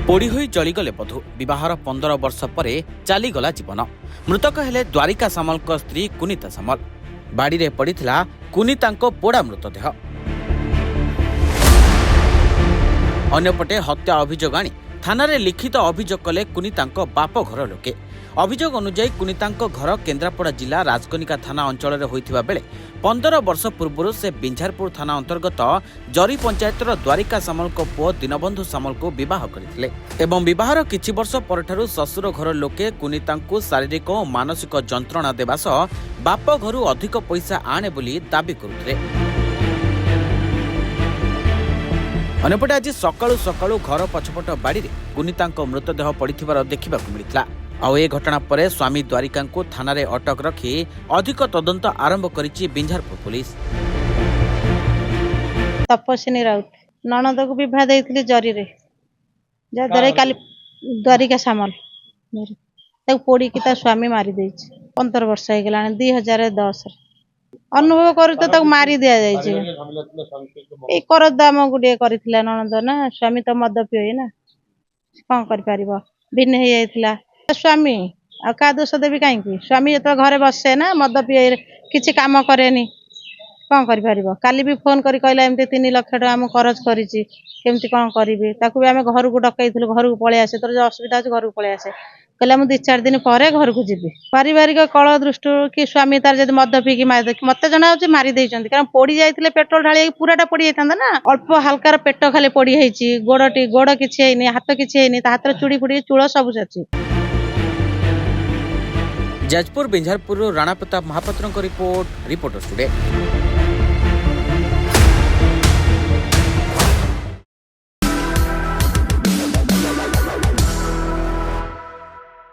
पोड़ी होई जलीगले बधू विवाहर 15 वर्ष पर चलीगला जीवन। मृतक हेले द्वारिका सामल स्त्री कुनीता सामल। बाड़ी रे पड़िथिला कुनीता पोड़ा मृतदेह। अन्यपटे हत्या अभियोग आनी थाना रे लिखित अभियोग कले कुनीता बाप घर लोके। अभियोग अनुसार कुनीता घर केन्द्रापड़ा जिला राजकनिका थाना अंचल होइथिबा बेले 15 वर्ष पूर्व से बिंझारपुर थाना अंतर्गत जरी पंचायतर द्वारिका सामल को पुओ दीनबंधु सामल को विवाह करथिले एवं विवाहर किछि वर्ष परठारु ससुर घर लोके कुनीता शारीरिक और मानसिक जंत्रणा देबा सह बाप घरु अधिक पैसा आणे बोली दाबी करुथिले। अन्यपटे आज सकाळु सकाळु घर पछपट बाड़ी रे कुनीता मृतदेह पड़िथिबार देखिबाकु मिलितला। आउ ए घटना पर स्वामी द्वारिका थाना रे अटक रखी अधिक तदंत आरंभ करिछि बिंझारपुर पुलिस। तपस्विनी राउत ननद को विवाह देइथिले जरी रे जदरे काली द्वारिका सामल ताको पोड़ी की ता स्वामी मारी देइछि। 15 वर्ष हो गेलानी 2010 अनुभव करू तो मारी दिया जाइछि। ए करदाम गुडे करिथिला ननद ना स्वामी तो मद पिए ना कोन कर परिबो भिन्न हे जाइथिला। स्वामी आ का दोष देबी काई स्वामी तो घरे बसे ना मद पिए किछि काम करेनी कौन कर काली भी फोन करी कहला एमती 3 लाख टका हम खर्च करिछि केमती कौन करिवे ताकू भी आमे घर को डकैथिलु घर को पळे आसे तोर जो असुविधा अछि घर को पळे आसे कहला मु 2-4 दिन परे घर को जिबी। पारिवारिक कलह दृष्टि कि स्वामी तार जदि मद पी की मार मते जना होछि मारी देइछन्ती कारण पोड़ी जाइथिले पेट्रोल ढाळी पूराटा पोड़ी जाइतंदा ना अल्प हल्का पेट खाली पोड़ी हेछि गोड़ किछि हेइनी हाथ किछि हेइनी ता हाथ चूड़ी फुड़ी चूळ सब अछि। Jajpur Binjharpur Rana Pratap Mahapatra report reporter studio.